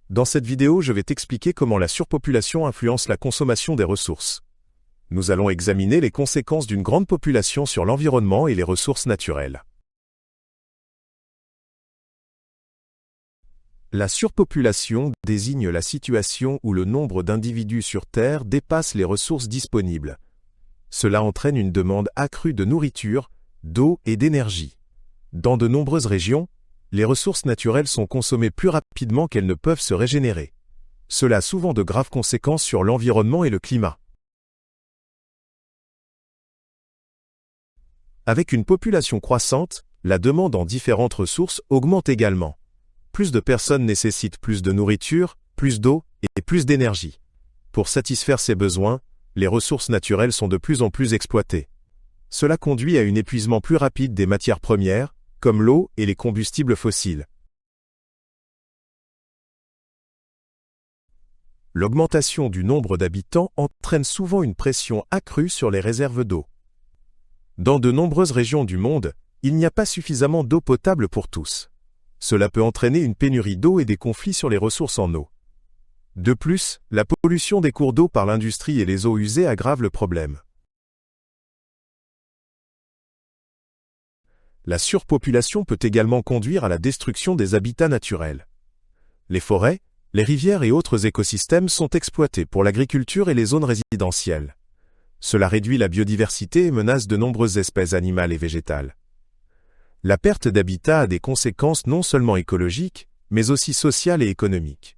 Dans cette vidéo, je vais t'expliquer comment la surpopulation influence la consommation des ressources. Nous allons examiner les conséquences d'une grande population sur l'environnement et les ressources naturelles. La surpopulation désigne la situation où le nombre d'individus sur Terre dépasse les ressources disponibles. Cela entraîne une demande accrue de nourriture, d'eau et d'énergie. Dans de nombreuses régions, les ressources naturelles sont consommées plus rapidement qu'elles ne peuvent se régénérer. Cela a souvent de graves conséquences sur l'environnement et le climat. Avec une population croissante, la demande en différentes ressources augmente également. Plus de personnes nécessitent plus de nourriture, plus d'eau et plus d'énergie. Pour satisfaire ces besoins, les ressources naturelles sont de plus en plus exploitées. Cela conduit à un épuisement plus rapide des matières premières, comme l'eau et les combustibles fossiles. L'augmentation du nombre d'habitants entraîne souvent une pression accrue sur les réserves d'eau. Dans de nombreuses régions du monde, il n'y a pas suffisamment d'eau potable pour tous. Cela peut entraîner une pénurie d'eau et des conflits sur les ressources en eau. De plus, la pollution des cours d'eau par l'industrie et les eaux usées aggrave le problème. La surpopulation peut également conduire à la destruction des habitats naturels. Les forêts, les rivières et autres écosystèmes sont exploités pour l'agriculture et les zones résidentielles. Cela réduit la biodiversité et menace de nombreuses espèces animales et végétales. La perte d'habitat a des conséquences non seulement écologiques, mais aussi sociales et économiques.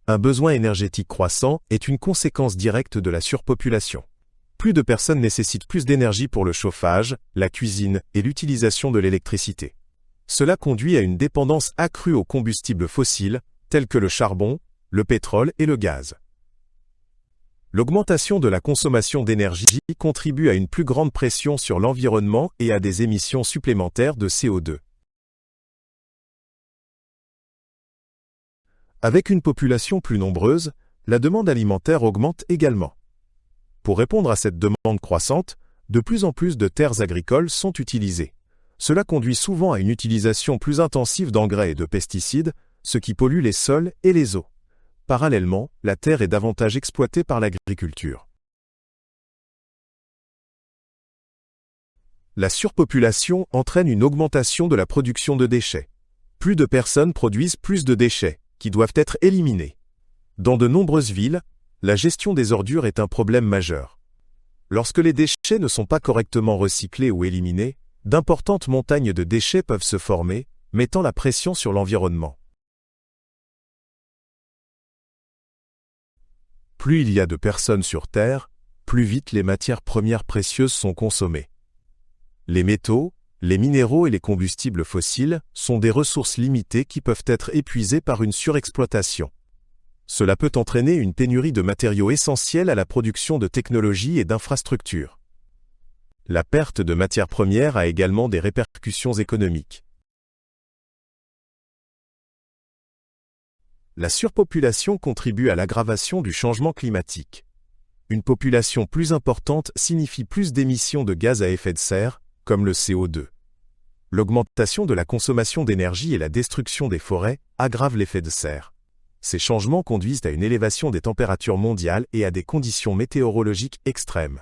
Un besoin énergétique croissant est une conséquence directe de la surpopulation. Plus de personnes nécessitent plus d'énergie pour le chauffage, la cuisine et l'utilisation de l'électricité. Cela conduit à une dépendance accrue aux combustibles fossiles, tels que le charbon, le pétrole et le gaz. L'augmentation de la consommation d'énergie contribue à une plus grande pression sur l'environnement et à des émissions supplémentaires de CO2. Avec une population plus nombreuse, la demande alimentaire augmente également. Pour répondre à cette demande croissante, de plus en plus de terres agricoles sont utilisées. Cela conduit souvent à une utilisation plus intensive d'engrais et de pesticides, ce qui pollue les sols et les eaux. Parallèlement, la terre est davantage exploitée par l'agriculture. La surpopulation entraîne une augmentation de la production de déchets. Plus de personnes produisent plus de déchets, qui doivent être éliminés. Dans de nombreuses villes, la gestion des ordures est un problème majeur. Lorsque les déchets ne sont pas correctement recyclés ou éliminés, d'importantes montagnes de déchets peuvent se former, mettant la pression sur l'environnement. Plus il y a de personnes sur Terre, plus vite les matières premières précieuses sont consommées. Les métaux, les minéraux et les combustibles fossiles sont des ressources limitées qui peuvent être épuisées par une surexploitation. Cela peut entraîner une pénurie de matériaux essentiels à la production de technologies et d'infrastructures. La perte de matières premières a également des répercussions économiques. La surpopulation contribue à l'aggravation du changement climatique. Une population plus importante signifie plus d'émissions de gaz à effet de serre, comme le CO2. L'augmentation de la consommation d'énergie et la destruction des forêts aggravent l'effet de serre. Ces changements conduisent à une élévation des températures mondiales et à des conditions météorologiques extrêmes.